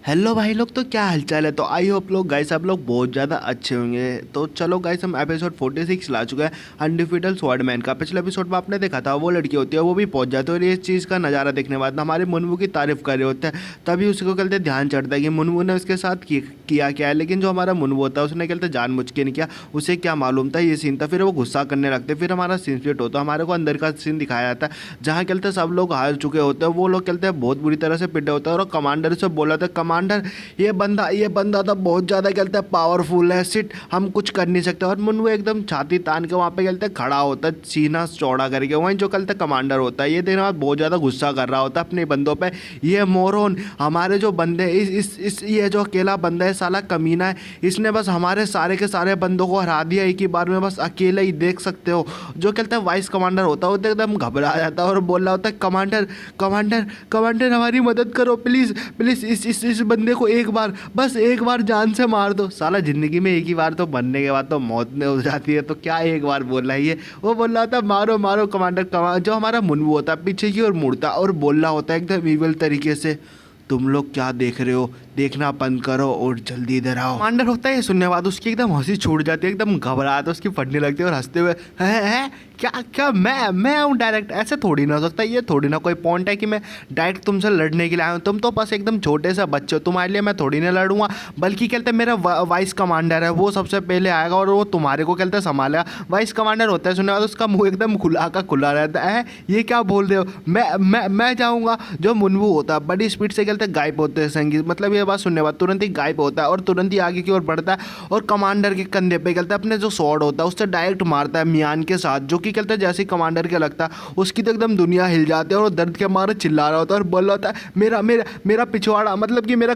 Hello भाई लोग, तो क्या हालचाल है। तो आई होप लोग गाइस आप लोग बहुत ज़्यादा अच्छे होंगे। तो चलो गाइस, हम एपिसोड 46 ला चुके हैं अनडिफिटेड स्वॉर्डमैन का। पिछले एपिसोड में आपने देखा था वो लड़की होती है वो भी पहुंच जाती है और ये चीज़ का नज़ारा देखने के बाद हमारे मुनमु की तारीफ कर रहे होते हैं। तभी उसको कहते ध्यान चढ़ता है कि मुनमु ने उसके साथ किया क्या है। लेकिन जो हमारा मुनमु होता है उसने कहते जानबूझ के नहीं किया, उसे क्या मालूम था ये सीन था। फिर वो गुस्सा करने लगते, फिर हमारा सीन स्प्लिट होता है। हमारे को अंदर का सीन दिखाया जाता है जहाँ कहते सब लोग हार चुके होते हैं। वो लोग कहते हैं बहुत बुरी तरह से पिटे होते हैं और कमांडर से बोला था कमांडर ये बंदा तो बहुत ज़्यादा कहते हैं पावरफुल है, सिट हम कुछ कर नहीं सकते। और मुन्नू एकदम छाती तान के वहाँ पे कहते हैं खड़ा होता है सीना चौड़ा करके। वहीं जो कहते कमांडर होता है ये देखने बाद बहुत ज़्यादा गुस्सा कर रहा होता है अपने बंदों पे। ये मोरोन हमारे जो बंदे इस ये जो अकेला बंदा है साला कमीना है, इसने बस हमारे सारे के सारे बंदों को हरा दिया एक ही बार में, बस अकेले ही देख सकते हो। जो कहते हैं वाइस कमांडर होता है वो तो एकदम घबरा जाता है और बोल रहा होता है कमांडर कमांडर कमांडर हमारी मदद करो प्लीज़ प्लीज़, इस बंदे को एक बार बस एक बार जान से मार दो। साला ज़िंदगी में एक ही बार तो बनने के बाद तो मौत ने हो जाती है, तो क्या एक बार बोल रहा है ये। वो बोल रहा था मारो मारो कमांडर जो हमारा मुन्नू होता है पीछे की ओर मुड़ता और बोल रहा होता है एकदम ईविल तरीके से, तुम लोग क्या देख रहे हो, देखना बंद करो और जल्दी इधर आओ। कमांडर होता है ये सुनने के बाद उसकी एकदम हंसी छूट जाती है, एकदम घबराहट उसकी फटने लगती है और हंसते हुए है क्या क्या मैं हूँ डायरेक्ट, ऐसे थोड़ी ना हो सकता, ये थोड़ी ना कोई पॉइंट है कि मैं डायरेक्ट तुमसे लड़ने के लिए आया हूँ। तुम तो बस एकदम छोटे से बच्चे हो, तुम्हारे लिए मैं थोड़ी ना लड़ूंगा। बल्कि कहते मेरा वाइस कमांडर है वो सबसे पहले आएगा और वो तुम्हारे को कहते संभालेगा। वाइस कमांडर होता है सुनने के बाद उसका मुँह एकदम खुला का खुला रहता है। ये क्या बोल रहे हो, मैं जाऊँगा। जो मुन्नू होता है बड़ी स्पीड से कहते गायब होते हैं संगीत, मतलब ये बात सुनने के बाद तुरंत ही गायब होता है और तुरंत ही आगे की ओर बढ़ता है और कमांडर के कंधे पे कहता है अपने जो स्वॉर्ड होता है उससे डायरेक्ट मारता है मियान के साथ। जो कि कहते हैं जैसे कमांडर के लगता है उसकी तो एकदम दुनिया हिल जाती है और दर्द के मारे चिल्ला रहा होता है और बोल रहा होता है मेरा मेरा मेरा पिछवाड़ा, मतलब कि मेरा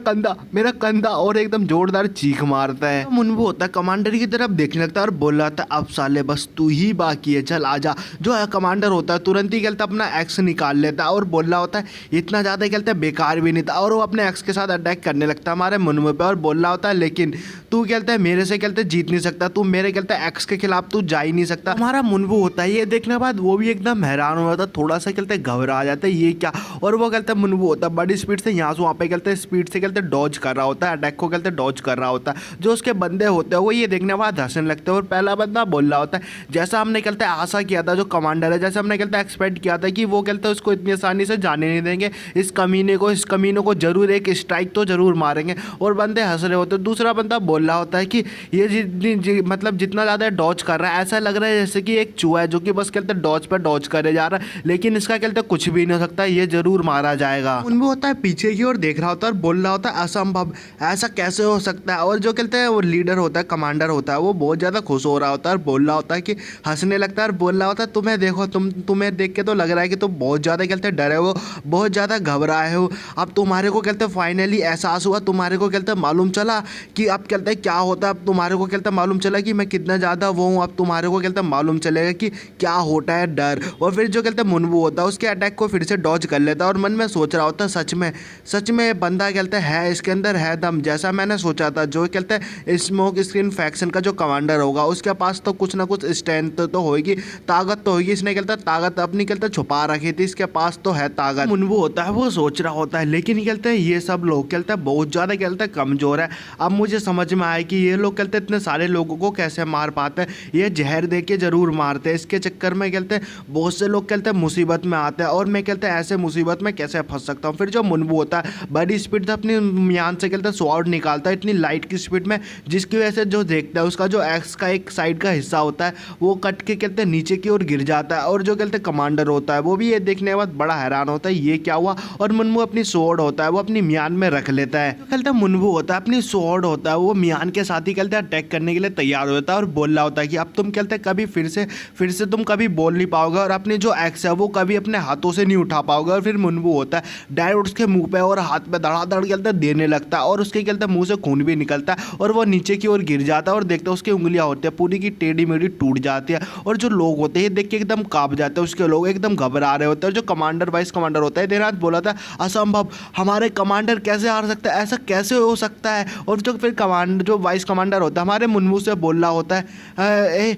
कंधा, और एकदम जोरदार चीख मारता है। मुन्नू होता है कमांडर की तरफ देखने लगता है और बोल रहा था अब साले बस तू ही बाकी है, चल आजा। जो है कमांडर होता है तुरंत ही कहता अपना एक्स निकाल लेता है और बोल रहा होता है इतना ज़्यादा कहते हैं बेकार भी नहीं था, और वो अपने एक्स के साथ अटैक करने लगता है हमारे मुन्नू पे और बोल रहा होता है लेकिन तू कहता है मेरे से कहते जीत नहीं सकता, तू मेरे कहते एक्स के खिलाफ तू जा ही नहीं सकता। हमारा मुन्नू होता है ये देखने के बाद वो भी एकदम हैरान हो जाता है, थोड़ा सा कहते घबरा जाता है ये क्या। और वो कहता है मुन्नू होता है बड़ी स्पीड से यहाँ से वहाँ पे कहते स्पीड से कहते डॉज कर रहा होता है, अटैक को कहते डॉज कर रहा होता है। जो उसके बंदे होते हैं वो ये देखने के बाद हंसने लगते हैं और पहला बंदा बोल रहा होता है जैसा हमने कहते आशा किया था, जो कमांडर है जैसे हमने कहते एक्सपेक्ट किया था कि वो कहते उसको इतनी आसानी से जाने नहीं देंगे, इस कमीने को जरूर एक स्ट्राइक तो जरूर मारेंगे। और बंदे हंस रहे होते हैं। दूसरा बंदा बोल रहा होता है कि ये मतलब जितना ज़्यादा डॉज कर रहा है ऐसा लग रहा है जैसे कि एक चूहा है जो कि बस कहते डॉज पर डॉज करे जा रहा है, लेकिन इसका कहते कुछ भी नहीं हो सकता, ये जरूर मारा जाएगा। उनमें होता है पीछे की ओर देख रहा होता है और बोल रहा होता है असंभव, ऐसा कैसे हो सकता है। और जो कहते हैं वो लीडर होता है कमांडर होता है वो बहुत ज़्यादा खुश हो रहा होता है और बोल रहा होता है कि हंसने लगता है और बोल रहा होता है तुम्हें देखो तुम्हें देख के तो लग रहा है कि तुम बहुत ज़्यादा कहते डरे हो, बहुत ज़्यादा घबराए हो। अब तुम्हारे को कहते फाइनली एहसास हुआ, तुम्हारे को कहते मालूम चला कि अब कहते क्या होता है, अब तुम्हारे को कहते मालूम चला कि मैं कितना ज़्यादा वो हूँ, अब तुम्हारे को कहते मालूम चलेगा कि क्या होता है डर। और फिर जो कहते मुन्नू होता है उसके अटैक को फिर से डॉज कर लेता है और मन में सोच रहा होता है सच में बंदा कहते है इसके अंदर है दम, जैसा मैंने सोचा था। जो कहते हैं स्मोक स्क्रीन फैक्शन का जो कमांडर होगा उसके पास तो कुछ ना कुछ स्ट्रेंथ तो होगी, ताकत तो होगी। इसने कहता ताकत अपनी कहते छुपा रखी थी, इसके पास तो है ताकत। मुन्नू होता है वो सोच रहा होता है, लेकिन कहते हैं ये सब लोग कहते हैं बहुत ज़्यादा कहते हैं कमज़ोर है। अब मुझे समझ में आया कि ये लोग कहते हैं इतने सारे लोगों को कैसे मार पाते हैं, ये जहर दे के ज़रूर मारते हैं। इसके चक्कर में कहते हैं बहुत से लोग कहते हैं मुसीबत में आते हैं और मैं कहते हैं ऐसे मुसीबत में कैसे फंस सकता हूँ। फिर जो मुन्नू होता है बड़ी स्पीड से अपनी म्यान से कहते हैं स्वॉर्ड निकालता है इतनी लाइट की स्पीड में, जिसकी वजह से जो देखता है उसका जो एक्स का एक साइड का हिस्सा होता है वो कट के कहते हैं नीचे की ओर गिर जाता है। और जो कहते हैं कमांडर होता है वो भी ये देखने के बाद बड़ा हैरान होता है ये क्या हुआ, और मुन्नू अपनी स्वॉर्ड होता है वो अपनी म्यान में रख लेता है। कहते हैं मुन्नू होता है अपनी स्वॉर्ड होता है वो मियान के साथ ही कहते हैं अटैक करने के लिए तैयार होता है और बोल रहा होता है कि अब तुम कहते हैं कभी फिर से तुम कभी बोल नहीं पाओगे और अपनी जो एक्स है वो कभी अपने हाथों से नहीं उठा पाओगे। और फिर मुन्नू होता है डायरेक्ट उसके मुंह पे और हाथ पे धड़ाधड़ कहते हैं देने लगता है और उसके कहते मुंह से खून भी निकलता है और वो नीचे की ओर गिर जाता है और देखते हैं उसकी उंगलियां होती है पूरी की टेढ़ी मेढ़ी टूट जाती है। और जो लोग होते हैं देख के एकदम कांप जाते हैं, उसके लोग एकदम घबरा रहे होते हैं। और जो कमांडर वाइस कमांडर होता है देर रात बोला था असंभव, हमारे कमांडर कैसे हार सकता है, ऐसा कैसे हो सकता है। और जो फिर कमांडर जो वाइस कमांडर होता है हमारे मुन्नू से बोल रहा होता है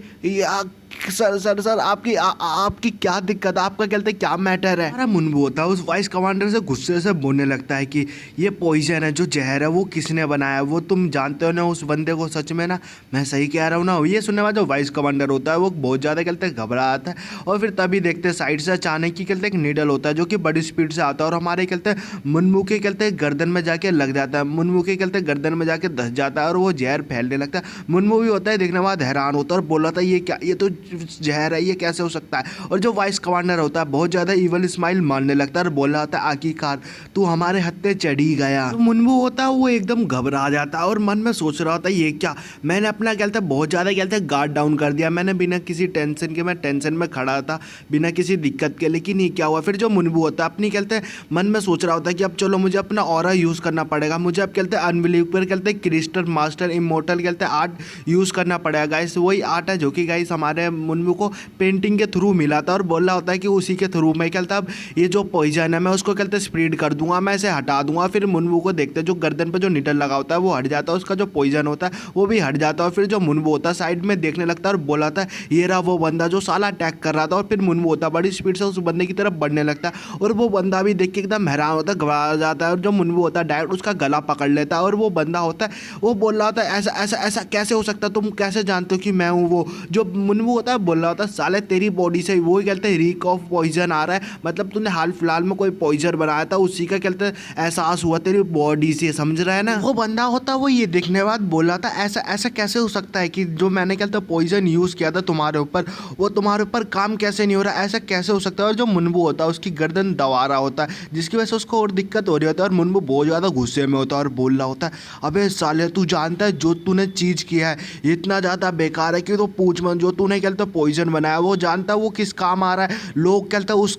सर सर सर आपकी आपकी क्या दिक्कत है, आपका कहते क्या मैटर है। हमारा मुन्बू होता है उस वाइस कमांडर से गुस्से से बोलने लगता है कि ये पॉइजन है, जो जहर है वो किसने बनाया, वो तुम जानते हो ना उस बंदे को। सच में ना मैं सही कह रहा हूँ ना। ये सुनने वाला जो वाइस कमांडर होता है वो बहुत ज़्यादा कहते घबरा आता है। और फिर तभी देखते साइड से अचानक ही कहते एक नीडल होता है जो कि बड़ी स्पीड से आता है और हमारे कहते मुन्बू के कहते गर्दन में जाके लग जाता है। मुन्बू के कहते गर्दन में जाके धस जाता है और वो जहर फैलने लगता है। मुन्बू भी होता है देखने के बाद हैरान होता है और बोला था ये क्या, ये तो जहर है, ये कैसे हो सकता है। और जो वाइस कमांडर होता है बहुत ज़्यादा इवल स्माइल मारने लगता है और बोल रहा होता है आखिरकार तू हमारे हत्थे चढ़ी गया। तो मुन्बू होता है वो एकदम घबरा जाता है और मन में सोच रहा होता है ये क्या, मैंने अपना कहते बहुत ज़्यादा कहते गार्ड डाउन कर दिया, मैंने बिना किसी टेंशन के, मैं टेंशन में खड़ा था बिना किसी दिक्कत के, लेकिन ये क्या हुआ। फिर जो मुन्बू होता है अपनी कहते मन में सोच रहा होता है कि अब चलो मुझे अपना ऑरा यूज़ करना पड़ेगा, मुझे अब कहते अनबिलीवेबल कहते क्रिस्टल मास्टर इमोर्टल कहते आर्ट यूज़ करना पड़ेगा। गाइस वही आर्ट है जो कि गाइस हमारे मुन्बू को पेंटिंग के थ्रू मिला था और बोल रहा होता है कि उसी के थ्रू मैं कहता अब ये जो पॉइजन है मैं उसको कहते स्प्रेड कर दूंगा, मैं इसे हटा दूंगा। फिर मुन्बू को देखते जो गर्दन पर जो निडल लगा होता है वो हट जाता है, उसका जो पॉइजन होता है वो भी हट जाता है। और फिर जो मुन्बू होता है साइड में देखने लगता है और बोला था ये रहा वो बंदा जो साला अटैक कर रहा था। और फिर मुन्बू होता बड़ी स्पीड से उस बंदे की तरफ बढ़ने लगता है और वो बंदा भी देख के एकदम हैरान होता है, घबरा जाता है। और जो मुन्बू होता है डायरेक्ट उसका गला पकड़ लेता है और वो बंदा होता है वो बोल रहा होता है ऐसा ऐसा ऐसा कैसे हो सकता है, तुम कैसे जानते हो कि मैं हूँ वो। जो मुन्बू होता है बोल रहा होता है साले तेरी बॉडी से वो कहते हैं रीक ऑफ पॉइजन आ रहा है, मतलब तूने हाल फिलहाल में कोई पॉइजन बनाया था उसी का कहते हैं एहसास हुआ तेरी बॉडी से, समझ रहा है ना। वो बंदा होता है वो ये देखने के बाद बोला था ऐसा ऐसा कैसे हो सकता है कि जो मैंने कहते पॉइजन यूज़ किया था तुम्हारे ऊपर वो तुम्हारे ऊपर काम कैसे नहीं हो रहा, ऐसा कैसे हो सकता है। और जो मुन्बू होता है उसकी गर्दन दबा रहा होता है जिसकी वजह से उसको और दिक्कत हो रही होती है और मुन्बू बहुत ज़्यादा गुस्से में होता है और बोल रहा होता है अबे साले तू जानता है जो तूने चीज़ किया है इतना ज़्यादा बेकार है कि तो पूछ मत, जो तूने कहते पॉइजन बनाया वो जानता है वो किस काम आ रहा है, लोग कहते हैं उस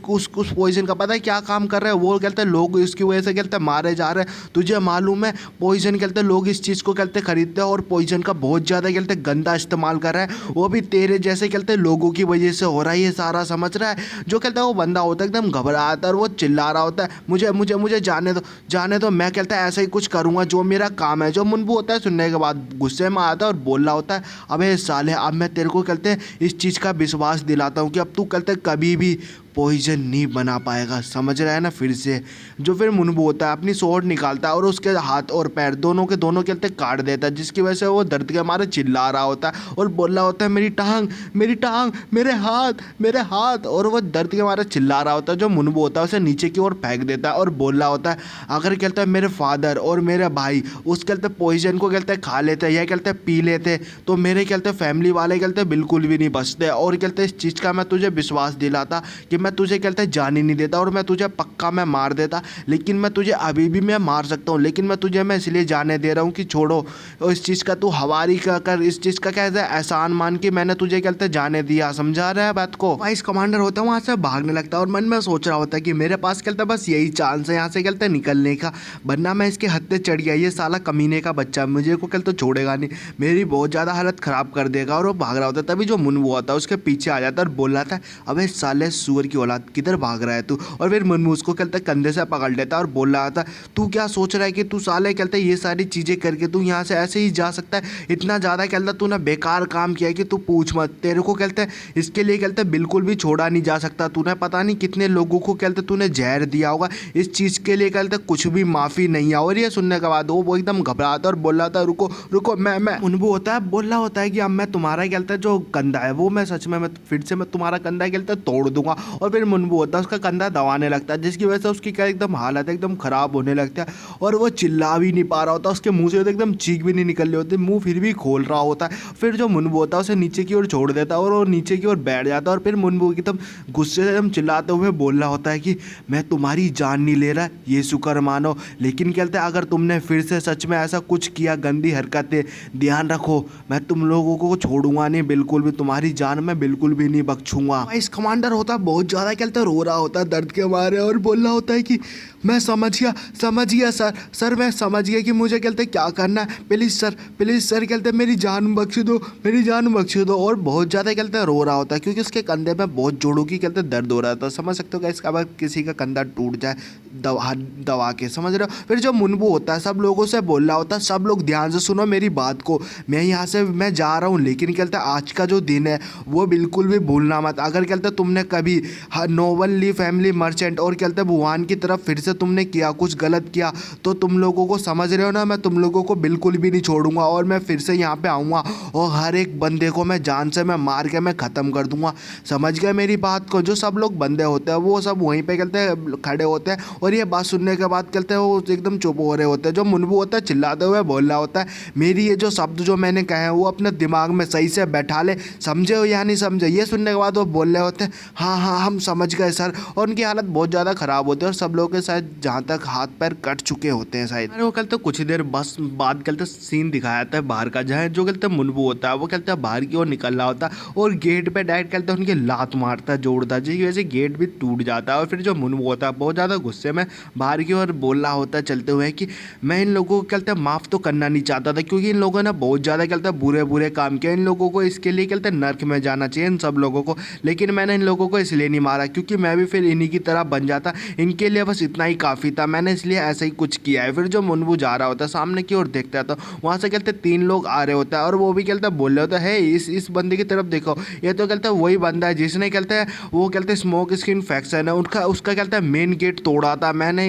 पॉइजन का पता है क्या काम कर रहे हैं, वो कहते हैं लोग इसकी वजह से कहते हैं मारे जा रहे हैं। तुझे मालूम है पॉइजन कहते हैं लोग इस चीज़ को कहते खरीदते हैं और पॉइजन का बहुत ज़्यादा कहते गंदा इस्तेमाल कर रहा है, वो भी तेरे जैसे कहते लोगों की वजह से हो रहा है ये सारा, समझ रहा है। जो कहता है वो बंदा होता है एकदम घबरा आता है और वो चिल्ला रहा होता है मुझे मुझे मुझे जाने दो, मैं कहता है ऐसा ही कुछ करूँगा जो मेरा काम है। जो मुन्बू होता है सुनने के बाद गुस्से में आता है और बोल रहा होता है अबे साले अब मैं तेरे को कहते हैं इस चीज़ का विश्वास दिलाता हूँ कि अब तू कहते कभी भी पॉइजन नहीं बना पाएगा, समझ रहा है ना। फिर से जो फिर मुन्बू होता है अपनी स्वॉर्ड निकालता है और उसके हाथ और पैर दोनों के दोनों कहते काट देता है, जिसकी वजह से वो दर्द के मारे चिल्ला रहा होता है और बोल रहा होता है मेरी टांग मेरे हाथ, और वो दर्द के मारे चिल्ला रहा होता है। जो मुन्बू होता है उसे नीचे की ओर फेंक देता है और बोल रहा होता है अगर कहता है मेरे फादर और मेरे भाई उस कहते पॉइजन को कहते खा लेते या कहते पी लेते तो मेरे कहते फैमिली वाले कहते बिल्कुल भी नहीं बचते। और कहते इस चीज़ का मैं तुझे विश्वास दिलाता कि मैं तुझे कहते जाने नहीं देता और मैं तुझे पक्का मैं मार देता, लेकिन मैं तुझे अभी भी मैं मार सकता हूँ, लेकिन मैं तुझे मैं इसलिए जाने दे रहा हूँ कि छोड़ो और इस चीज़ का तू हवारी का कर, इस चीज़ का कहते हैं एहसान मान के मैंने तुझे कहते जाने दिया, समझा रहा है बात को। वाइस कमांडर होता है वहाँ से भागने लगता है और मन में सोच रहा होता है कि मेरे पास कहते बस यही चांस है यहाँ से कहते निकलने का, वरना मैं इसके हत्थे चढ़ गया, ये साला कमीने का बच्चा मुझे को कहते छोड़ेगा नहीं, मेरी बहुत ज़्यादा हालत ख़राब कर देगा। और वो भाग रहा होता है तभी जो मुन्बू होता है उसके पीछे आ जाता है और बोल रहा था अबे साले सुअर की औलाद किधर भाग रहा है तू। और फिर मुन्बू उसको कहते कंधे से पकड़ लेता है और बोल रहा था तू क्या सोच रहा है कि तू साले कहते ये सारी चीज़ें करके तू यहाँ से ऐसे ही जा सकता है, इतना ज़्यादा कहता तूने बेकार काम किया है कि तू पूछ मत, तेरे को कहते इसके लिए कहते बिल्कुल भी छोड़ा नहीं जा सकता, तूने पता नहीं कितने लोगों को कहते तूने जहर दिया होगा, इस चीज़ के लिए कहते कुछ भी माफ़ी नहीं है। और ये सुनने के बाद वो एकदम घबराता और बोल रहा था रुको रुको मैं मुन्बू होता है बोल रहा होता है कि अब मैं तुम्हारा कहता है जो कंधा है वो मैं सच में मैं फिर से मैं तुम्हारा कंधा कहता तोड़ दूंगा। और फिर मुन्बू होता है उसका कंधा दबाने लगता है जिसकी वजह से उसकी क्या एकदम हालत एकदम ख़राब होने लगता है और वो चिल्ला भी नहीं पा रहा होता, उसके मुंह से एकदम चीख भी नहीं निकल रही होती, मुंह फिर भी खोल रहा होता है। फिर जो मुन्बू होता है उसे नीचे की ओर छोड़ देता है और वो नीचे की ओर बैठ जाता है और फिर मुन्बू एकदम गुस्से से एकदम चिल्लाते हुए बोल रहा होता है कि मैं तुम्हारी जान नहीं ले रहा, ये शुक्र मानो, लेकिन कहते हैं अगर तुमने फिर से सच में ऐसा कुछ किया गंदी हरकतें, ध्यान रखो मैं तुम लोगों को छोड़ूंगा नहीं बिल्कुल भी, तुम्हारी जान मैं बिल्कुल भी नहीं बख्शूंगा। वाइस कमांडर होता बहुत बहुत ज़्यादा कहते रो रहा होता है दर्द के मारे और बोल रहा होता है कि मैं समझ गया सर मैं समझ गया कि मुझे कहते क्या करना है, प्लीज़ सर कहते मेरी जान बख्श दो। और बहुत ज़्यादा कहते रो रहा होता है क्योंकि उसके कंधे में बहुत जोड़ों की कहते दर्द हो रहा था। समझ सकते हो इसका अगर किसी का कंधा टूट जाए दवा के, समझ रहे हो। फिर जो मुनबू होता है सब लोगों से बोल रहा होता है, सब लोग ध्यान से सुनो मेरी बात को, मैं यहाँ से मैं जा रहा हूँ लेकिन कहते आज का जो दिन है वो बिल्कुल भी भूलना मत। अगर कहते तुमने कभी नोबल ली फैमिली मर्चेंट और कहते भगवान की तरफ फिर से तुमने किया कुछ गलत किया तो तुम लोगों को समझ रहे हो ना, मैं तुम लोगों को बिल्कुल भी नहीं छोड़ूंगा और मैं फिर से यहाँ पे आऊँगा और हर एक बंदे को मैं जान से मैं मार के मैं ख़त्म कर दूंगा। समझ गए मेरी बात को। जो सब लोग बंदे होते हैं वो सब वहीं पे कहते खड़े होते हैं और ये बात सुनने के बाद कहते हैं वो एकदम चुप हो रहे होते हैं। जो मुनबू होता है चिल्लाते हुए बोल रहा होता है, मेरी ये जो शब्द जो मैंने कहे हैं वो अपने दिमाग में सही से बैठा ले, समझे हो या नहीं समझे। ये सुनने के बाद वो बोल रहे होते हैं हाँ हम समझ गए सर। और उनकी हालत बहुत ज़्यादा ख़राब होती है और सब लोग के शायद जहाँ तक हाथ पैर कट चुके होते हैं शायद। अरे वो कहते कुछ देर बस बाद कहते सीन दिखाया जाता है बाहर का, जहाँ जो कहते मुनबू होता है वो कहते हैं बाहर की ओर निकल रहा होता है और गेट पे डायरेक्ट कहते हैं उनकी लात मारता है जोरदार, जिसकी वजह से गेट भी टूट जाता है। और फिर जो मुनबू होता है बहुत ज़्यादा गुस्से में बाहर की ओर बोल रहा होता है चलते हुए कि मैं इन लोगों को कहते हैं माफ़ तो करना नहीं चाहता था क्योंकि इन लोगों ने बहुत ज़्यादा कहते हैं बुरे काम किया, इन लोगों को इसके लिए कहते हैं नर्क में जाना चाहिए इन सब लोगों को, लेकिन मैंने इन लोगों को इसलिए नहीं मारा क्योंकि मैं भी फिर इन्हीं की तरह बन जाता, इनके लिए बस इतना ही काफ़ी था, मैंने इसलिए ऐसा ही कुछ किया है। फिर जो मुनबू जा रहा होता है सामने की ओर देखता है तो वहाँ से कहते 3 लोग आ रहे होते हैं और वो भी कहते बोल रहे होते हैं इस बंदे की तरफ देखो, ये तो कहते हैं वही बंदा है जिसने कहते हैं वो कहते हैं स्मोक स्किन इन्फेक्शन है उसका कहते हैं मेन गेट तोड़ा था। मैंने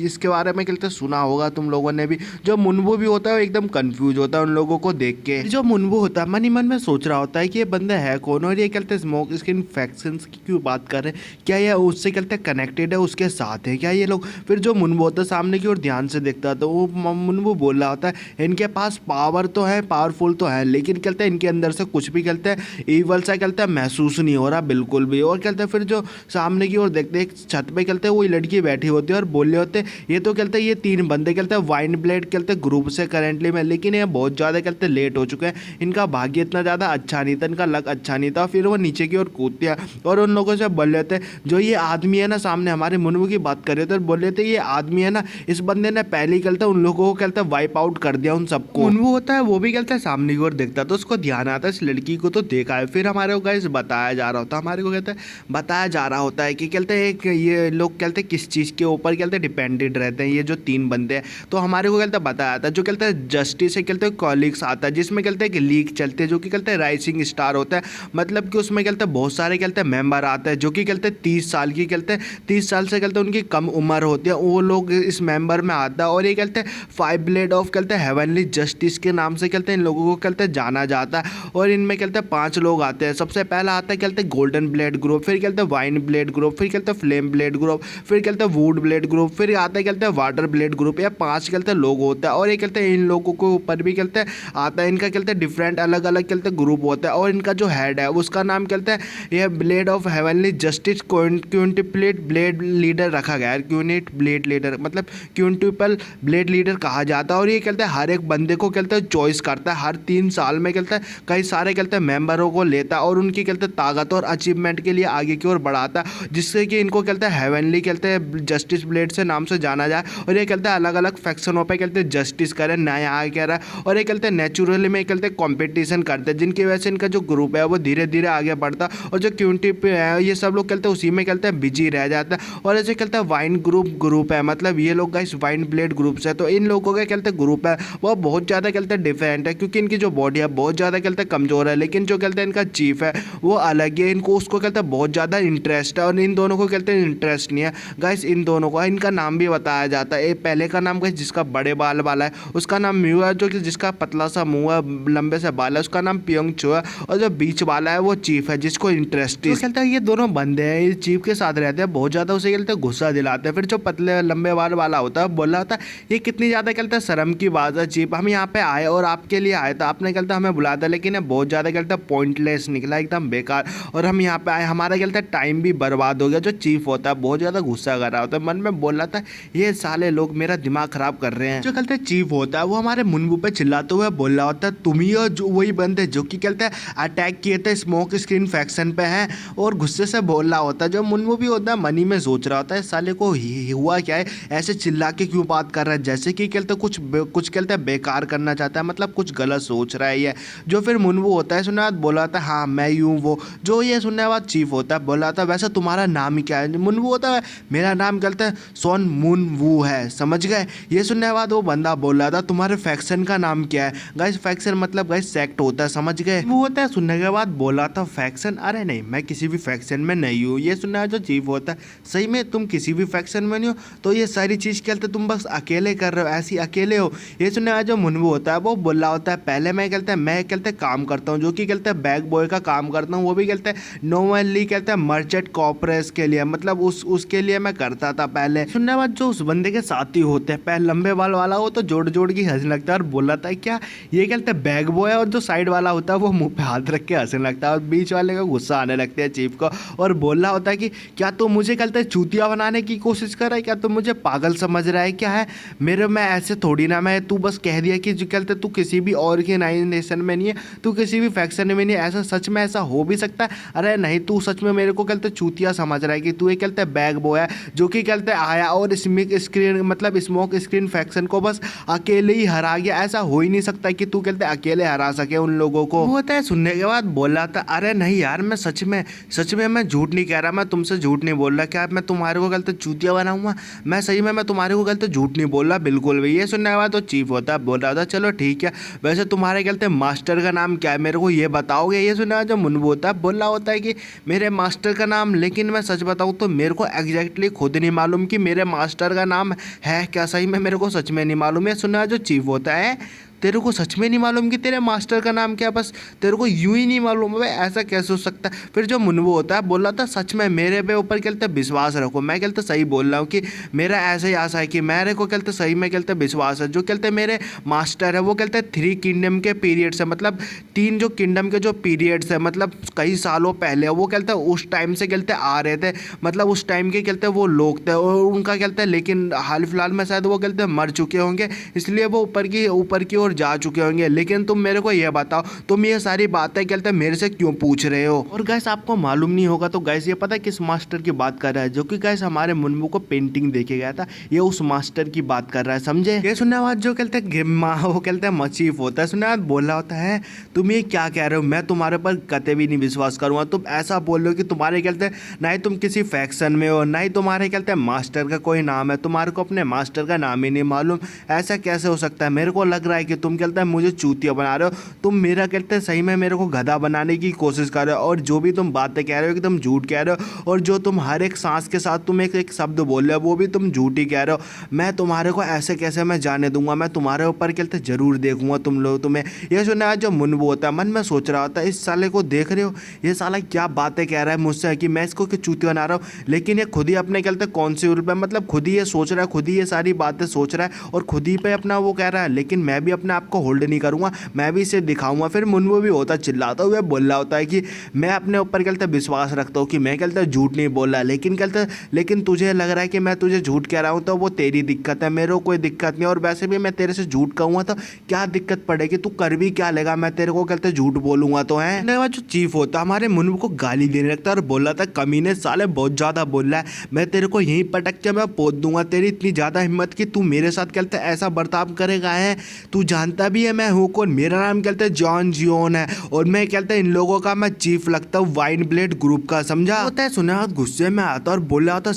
इसके बारे में कहते सुना होगा तुम लोगों ने भी। जो मुनबू भी होता है वो एकदम कंफ्यूज होता है उन लोगों को देख के। जो मुनबू होता है मन ही मन में सोच रहा होता है कि ये बंदा है कौन और ये कहते हैं स्मोक स्किन इन्फेक्शन की क्यों बात कर रहे हैं, क्या ये उससे कहते हैं कनेक्टेड है, उसके साथ है क्या ये लोग। फिर जो मुनबू होता है सामने की ओर ध्यान से देखता है तो वो मुनबू बोल रहा होता है इनके पास पावर तो है, पावरफुल तो है, लेकिन कहते हैं इनके अंदर से कुछ भी कहते हैं ईवल सा कहते हैं महसूस नहीं हो रहा बिल्कुल भी। और कहते हैं फिर जो सामने की ओर देखते एक छत पे कहते हैं वही लड़की बैठी होती है और बोल रहे होते हैं ये तो कहते हैं ये 3 बंदे कहते हैं वाइन ब्लेड कहते हैं ग्रुप से करेंटली में, लेकिन ये बहुत ज़्यादा कहते हैं लेट हो चुके हैं, इनका भाग्य इतना ज़्यादा अच्छा नहीं था, इनका लक अच्छा नहीं था। फिर वो नीचे की ओर कूदते हैं और उन लोगों से बोल रहे थे जो ये आदमी है ना सामने हमारे मुनबू की बात कर रहे थे और बोल रहे थे ये आदमी है ना इस बंदे ने पहले ही कहते उन लोगों को कहते वाइप आउट कर दिया उन सबको। मुनबू होता है वो भी कहते हैं सामने की ओर देखता तो उसको ध्यान आता है इस लड़की को तो देखा है। फिर हमारे को गाइस बताया जा रहा होता है, हमारे को कहते हैं बताया जा रहा होता है कि कहते हैं एक ये लोग कहते हैं किस चीज़ के ऊपर कहते हैं डिपेंडेंट रहते हैं ये जो 3 बंदे हैं। तो हमारे को कहते हैं बताया जाता है जो कहते हैं जस्टिस से कहते हैं कॉलिग्स आता है जिसमें कहते हैं कि लीग चलते हैं जो कि कहते हैं राइजिंग स्टार होता है, मतलब कि उसमें कहते हैं बहुत सारे कहते हैं मेंबर आते हैं जो कि कहते हैं 30 साल की कहते हैं 30 साल से कहते हैं उनकी कम उम्र होती है, वो लोग इस मेंबर में आता है। और ये कहते हैं 5 ब्लेड ऑफ कहते हैं हेवनली जस्टिस के नाम से कहते हैं इन लोगों को कहते हैं जाना जाता है। और इनमें कहते हैं 5 लोग आते हैं। सबसे पहला आता है कहते हैं गोल्डन ब्लेड ग्रुप, फिर कहते हैं वाइन ब्लेड ग्रुप, फिर कहते हैं फ्लेम ब्लेड ग्रुप, फिर कहते हैं वुड ब्लेड ग्रुप, फिर आता है कहते हैं वाटर ब्लेड ग्रुप। या 5 कहते हैं लोग होता है और ये कहते हैं इन लोगों के ऊपर भी कहते हैं आता है इनका कहते हैं डिफरेंट अलग अलग कहते हैं ग्रुप होता है। और इनका जो हेड है उसका नाम कहते हैं यह blade of heavenly justice quintuple blade leader रखा गया है। क्यूनिट ब्लेड लीडर मतलब क्विंटिपल ब्लेड लीडर कहा जाता है। और ये कहते हैं हर एक बंदे को कहते हैं चॉइस करता है, हर 3 साल में कहते हैं कई सारे कहते हैं मेंबरों को लेता है और उनकी कहते हैं ताकत और अचीवमेंट के लिए आगे की ओर बढ़ाता है, जिससे कि इनको कहते हैं हेवनली कहते हैं जस्टिस ब्लेड से नाम से जाना जाए। और ये कहते हैं अलग अलग फैक्शनों पे कहते हैं जस्टिस करें न्याय आगे कह रहा है। और ये कहते हैं नेचुरली में कहते हैं कॉम्पिटिशन करते हैं जिनकी वजह से इनका जो ग्रुप है वो धीरे धीरे आगे बढ़ता है। और जो क्यूंटी पे है ये सब लोग कहते हैं उसी में कहते हैं बिजी रह जाता है। और ऐसे कहते हैं वाइन ग्रुप है, मतलब ये लोग गाइस वाइन ब्लेड ग्रुप से, तो इन लोगों के कहते हैं ग्रुप है वो बहुत ज़्यादा कहते हैं डिफरेंट है क्योंकि इनकी जो बॉडी है बहुत ज़्यादा कहते हैं कमज़ोर है, लेकिन जो कहते हैं इनका चीफ है वो अलग है, इनको उसको कहते हैं बहुत ज़्यादा इंटरेस्ट है। और इन दोनों को कहते हैं इंटरेस्ट नहीं है गाइस इन दोनों को। इनका नाम भी बताया जाता है, पहले का नाम गाइस जिसका बड़े बाल वाला है उसका नाम म्यू है, जो कि जिसका पतला सा मुँह है लंबे से बाल है उसका नाम पियोंग चो है। और जो बीच वाला है वो चीफ है जिसको इंटरेस्ट है। कहते हैं ये दोनों बंदे हैं ये चीफ के साथ रहते हैं, बहुत ज़्यादा उसे कहते हैं गुस्सा दिलाते हैं। फिर जो पतले लंबे बाल वाला होता है बोल रहा होता है ये कितनी ज़्यादा कहते हैं शर्म की बात है चीफ, हम यहाँ पे आए और आपके लिए आए था, आपने कहता हमें बुलाया था लेकिन ये बहुत ज़्यादा कहते हैं पॉइंटलेस निकला एकदम बेकार, और हम यहाँ पे आए हमारा कहते हैं टाइम भी बर्बाद हो गया। जो चीफ होता है बहुत ज़्यादा गुस्सा कर रहा होता है, मन में बोल रहा था ये साले लोग मेरा दिमाग खराब कर रहे हैं। जो कहते हैं चीफ होता है वो हमारे मुनबू पे चिल्लाते हुए बोल रहा होता है तुम ही जो वही बंदे जो कि कहते हैं अटैक किए थे स्मोक स्क्रीन फैक्शन पे हैं और गुस्से गुस्से से बोल रहा होता है। जो मुनमु भी होता है मनी में सोच रहा होता है साले को हुआ क्या है, ऐसे चिल्ला के क्यों बात कर रहा है, जैसे कि कहते कुछ कहते हैं बेकार करना चाहता है, मतलब कुछ गलत सोच रहा है ये। जो फिर मुनमु होता है सुनने के बाद बोला था हाँ मैं यूँ वो। जो ये सुनने के बाद चीफ होता है बोला था वैसे तुम्हारा नाम ही क्या है। मुनमु होता है मेरा नाम कहते हैं सोन मुन वू है, समझ गए। ये सुनने के बाद वो बंदा बोल रहा था तुम्हारे फैक्शन का नाम क्या है। गाइस फैक्शन मतलब गाइस सेक्ट होता है, समझ गए। वो होता है सुनने के बाद बोला था फैक्शन, अरे नहीं मैं किसी भी फैक्शन में नहीं हूँ। ये सुनने जो चीफ होता है सही में तुम किसी भी फैक्शन में नहीं हो, तो ये सारी चीज़ कहते तुम बस अकेले कर रहे हो, ऐसी अकेले हो। ये सुनने जो मुनमु होता है वो बोल रहा होता है पहले मैं कहते काम करता हूँ, जो कि कहते हैं बैग बॉय का काम करता हूँ, वो भी कहते हैं नॉर्मली कहते हैं मर्चेंट कॉर्पोरेट्स के लिए, मतलब उसके लिए मैं करता था पहले। सुनने बाद जो उस बंदे के साथी होते हैं पहले लंबे बाल वाला हो तो जोड़ जोड़ के हंसने लगता है और बोला था क्या ये कहते हैं बैग बॉय है, और जो साइड वाला होता है वो मुंह पे हाथ रख के हंसने लगता है और बीच वाले को गुस्सा आने लगता है चीफ को, और बोल रहा होता है कि क्या तू मुझे कहते हैं चूतिया बनाने की कोशिश कर रहा है, क्या तू मुझे पागल समझ रहा है क्या है मेरे, मैं ऐसे थोड़ी ना, मैं तू बस कह दिया कि जो कहते तू किसी भी ऑर्गेनाइजेशन में नहीं है, तू किसी भी फैक्शन में नहीं है, ऐसा सच में ऐसा हो भी सकता है। अरे नहीं तू सच में मेरे को कहते चूतिया समझ रहा है कि तू ये कहते बैग बॉय है जो कि कहते आया और स्मोक स्क्रीन फैक्शन को बस अकेले ही हरा गया, ऐसा हो ही नहीं सकता कि तू कहते अकेले हरा सके उन लोगों को। होता है सुनने के बाद बोला था अरे नहीं यार मैं सच में मैं झूठ नहीं कह रहा, मैं तुमसे झूठ नहीं बोल रहा, क्या मैं तुम्हारे को कहते चूतिया बनाऊंगा, मैं सही में मैं तुम्हारे को कहते झूठ नहीं बोल रहा बिल्कुल भी। ये सुनने के बाद तो चीफ होता है बोल रहा था चलो ठीक है वैसे तुम्हारे कहते मास्टर का नाम क्या है मेरे को ये बताओगे। ये सुना जो मुनमु होता है बोल रहा होता है कि मेरे मास्टर का नाम, लेकिन मैं सच बताऊं तो मेरे को एग्जैक्टली खुद नहीं मालूम कि मेरे मास्टर का नाम है क्या, सही में मेरे को सच में नहीं मालूम। ये सुना जो चीफ होता है तेरे को सच में नहीं मालूम कि तेरे मास्टर का नाम क्या, बस तेरे को यूं ही नहीं मालूम है, ऐसा कैसे हो सकता है। फिर जो मुनमु होता है बोल रहा था सच में मेरे पे ऊपर कहते विश्वास रखो, मैं कहते सही बोल रहा हूँ कि मेरा ऐसा ही आशा है कि मेरे को कहते सही में कहते विश्वास है। जो कहते मेरे मास्टर है वो कहते 3 किंगडम के पीरियड्स है, मतलब 3 जो किंगडम के जो पीरियड्स है, मतलब कई सालों पहले वो कहते उस टाइम से कहते आ रहे थे, मतलब उस टाइम के कहते वो लोग थे और उनका कहते लेकिन हाल फिलहाल में शायद वो कहते मर चुके होंगे, इसलिए वो ऊपर की ओर जा चुके होंगे। लेकिन तुम मेरे को ये बताओ तुम ये सारी बातें कहते मेरे से क्यों पूछ रहे हो। और गैस आपको मालूम नहीं होगा तो गैस ये पता है किस मास्टर की बात कर रहा है, जो कि गैस हमारे मुनमु को पेंटिंग देके गया था, ये उस मास्टर की बात कर रहा है, समझे। ये सुनने बाद जो कहते हैं वो कहते हैं मचीफ होता है, सुनने बाद बोल रहा होता है तुम ये क्या कह रहे हो, मैं तुम्हारे पर कतई भी नहीं विश्वास करूंगा। तुम ऐसा बोल रहे हो कि तुम्हारे कहते हैं ना ही तुम किसी फैक्शन में हो, ना ही तुम्हारे कहते हैं मास्टर का कोई नाम है, तुम्हारे को अपने मास्टर का नाम ही नहीं मालूम, ऐसा कैसे हो सकता है। मेरे को लग रहा है कि तुम कहते हैं मुझे चूतिया बना रहे हो, तुम मेरा कहते हैं सही में मेरे को गधा बनाने की कोशिश कर रहे हो, और जो भी तुम बातें कह रहे हो कि तुम झूठ कह रहे हो, और जो तुम हर एक सांस के साथ तुम एक शब्द बोल रहे हो वो भी तुम झूठ ही कह रहे हो। मैं तुम्हारे को ऐसे कैसे मैं जाने दूंगा, मैं तुम्हारे ऊपर कहते जरूर देखूंगा तुम लोग तुम्हें। ये सुना जो मुनमु होता है मन में सोच रहा होता है इस साले को देख रहे हो ये साला क्या बातें कह रहा है मुझसे कि मैं इसको चूतिया बना रहा हूँ, लेकिन ये खुद ही अपने कहते कौन से रूप में, मतलब खुद ही ये सोच रहा है, खुद ही ये सारी बातें सोच रहा है और खुद ही पे अपना वो कह रहा है, लेकिन मैं भी अपने आप को होल्ड नहीं करूंगा, मैं भी इसे दिखाऊंगा। फिर मुनमु भी होता चिल्लाता हुआ बोल रहा होता है कि मैं अपने ऊपर कहते विश्वास रखता हूँ कि मैं कहते झूठ नहीं बोल रहा, लेकिन तुझे लग रहा है कि मैं तुझे झूठ कह रहा हूँ तो वो तेरी दिक्कत है, मेरे को कोई दिक्कत नहीं। और वैसे भी मैं तेरे से झूठ कहूँगा तो क्या दिक्कत पड़ेगी, तू कर भी क्या लेगा, मैं तेरे को कहते झूठ बोलूंगा तो है। जो चीफ होता हमारे मुनमु को गाली देने लगता है और बोल रहा था कमीने साले बहुत ज्यादा बोल रहा है, मैं तेरे को यहीं पटक के मैं पोत दूंगा, तेरी इतनी ज्यादा हिम्मत कि तू मेरे साथ कहते ऐसा बर्ताव करेगा है, तू जानता भी है मैं हूँ कौन, मेरा नाम कहते हैं जॉन जियोन है और मैं कहते हैं इन लोगों का मैं चीफ लगता हूँ वाइन ब्लेड ग्रुप का, समझा। होता है सुना गुस्से में आता और बोल रहा होता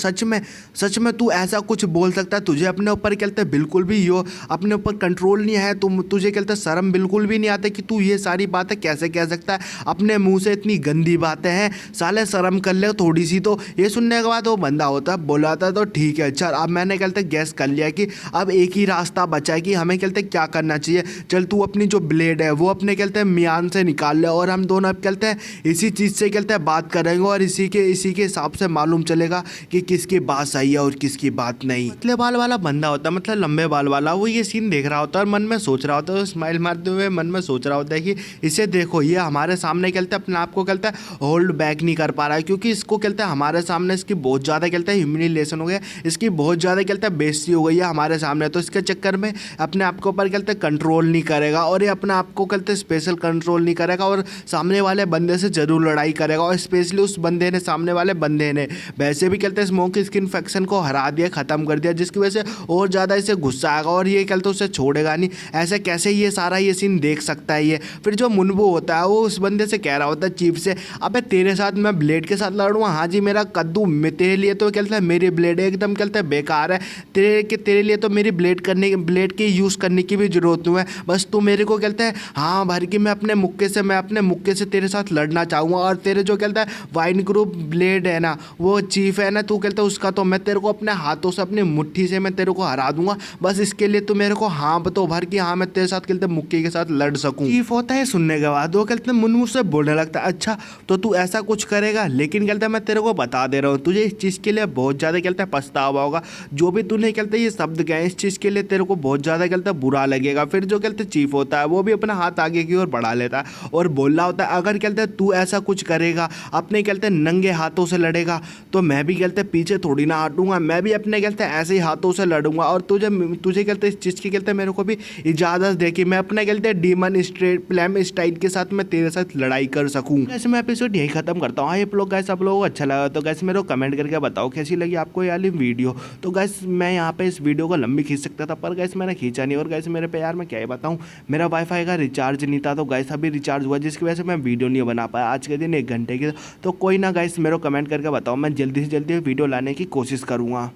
सच में तू ऐसा कुछ बोल सकता है, तुझे अपने ऊपर कहते बिल्कुल भी यो अपने ऊपर कंट्रोल नहीं है, तुझे कहते शर्म बिल्कुल भी नहीं आता कि तू ये सारी बातें कैसे कह सकता है, अपने मुंह से इतनी गंदी बातें हैं, साले शर्म कर ले थोड़ी सी तो। ये सुनने के बाद वो बंदा होता बोला था तो ठीक है चल, अब मैंने कहते गैस कर लिया कि अब एक ही रास्ता बचा है कि हमें कहते क्या करना चाहिए, चल तू अपनी जो ब्लेड है वो अपने कहते हैं मियान से निकाल ले और हम दोनों अब कहते हैं इसी चीज़ से कहते हैं बात करेंगे और इसी के हिसाब से मालूम चलेगा कि किसकी बात सही है और किसकी बात नहीं। पतले बाल वाला बंदा होता है, मतलब लंबे बाल वाला, वो ये सीन देख रहा होता है और मन में सोच रहा होता है, स्माइल मारते हुए मन में सोच रहा होता है कि इसे देखो ये हमारे सामने कहते हैं अपने आप को कहते हैं होल्ड बैक नहीं कर पा रहा है, क्योंकि इसको कहते हैं हमारे सामने इसकी बहुत ज़्यादा कहते हैं ह्यूमिलिएशन हो गया, इसकी बहुत ज़्यादा कहते हैं बेइज्जती हो गई है हमारे सामने, तो इसके चक्कर में अपने आप के ऊपर कहते हैं कंट्रोल नहीं करेगा और ये अपने आप को कहते स्पेशल कंट्रोल नहीं करेगा और सामने वाले बंदे से ज़रूर लड़ाई करेगा। और स्पेशली उस बंदे ने, सामने वाले बंदे ने वैसे भी कहते स्मोक की स्किन इन्फेक्शन को हरा दिया, ख़त्म कर दिया, जिसकी वजह से और ज़्यादा इसे गुस्सा आएगा और ये कहते उसे छोड़ेगा नहीं। ऐसे कैसे ये सारा ये सीन देख सकता है ये। फिर जो मुनबू होता है वो उस बंदे से कह रहा होता है चीफ से, अबे तेरे साथ मैं ब्लेड के साथ लड़ूंगा? हाँ जी मेरा कद्दू, तेरे लिए तो कहता है मेरी ब्लेड एकदम कहता है बेकार है, तेरे लिए तो मेरी ब्लेड के यूज़ करने की भी जरूरत नहीं है, बस तू मेरे को कहता है हाँ भर के मैं अपने मुक्के से तेरे साथ लड़ना चाहूँगा। और तेरे जो कहता है वाइन ग्रुप ब्लेड है ना, वो चीफ है ना, तू कहता है उसका तो मैं तेरे को अपने हाथों से, अपनी मुट्ठी से मैं तेरे को हरा दूंगा, बस इसके लिए तू मेरे को हाँ बतो भर कि हाँ मैं तेरे साथ कहते मुक्के के साथ लड़ सकूं। चीफ होता है सुनने के बाद वो कहते मुनमु से बोलने लगता है अच्छा तो तू ऐसा कुछ करेगा, लेकिन कहता है मैं तेरे को बता दे रहा हूँ तुझे इस चीज़ के लिए बहुत ज़्यादा कहता है पछतावा होगा। जो भी तूने कहते ये शब्द गए इस चीज़ के लिए तेरे को बहुत ज़्यादा कहता है बुरा लगेगा। फिर जो कहते चीफ होता है वो भी अपना हाथ आगे की ओर बढ़ा लेता है और बोल रहा होता है अगर कहते तू ऐसा कुछ करेगा, अपने कहते नंगे हाथों से लड़ेगा, तो मैं भी कहते पीछे थोड़ी ना हटूंगा, मैं भी अपने कहते ऐसे ही हाथों से लड़ूंगा और तुझे कहते इस चीज़ की कहते मेरे को भी इजाज़त दे कि मैं अपने कहते डीमन फ्लैम स्टाइल के साथ मैं तेरे साथ लड़ाई कर सकूँ। ऐसे मैं एपिसोड यही खत्म करता हूँ। आप लोग गैस आप लोगों को अच्छा लगा तो गैस मेरे को कमेंट करके बताओ कैसी लगी आपको ये वाली वीडियो। तो गैस मैं यहाँ पे इस वीडियो को लंबी खींच सकता था पर गैस मैंने खींचा नहीं। और गैस मेरे पे यार मैं क्या ही बताऊँ, मेरा वाईफाई का रिचार्ज नहीं था, तो गैस अभी रिचार्ज हुआ जिसकी वजह से मैं वीडियो नहीं बना पाया आज के दिन 1 घंटे की। तो कोई ना गैस मेरे को कमेंट करके बताओ, मैं जल्दी से जल्दी वीडियो लाने की कोशिश करूँगा।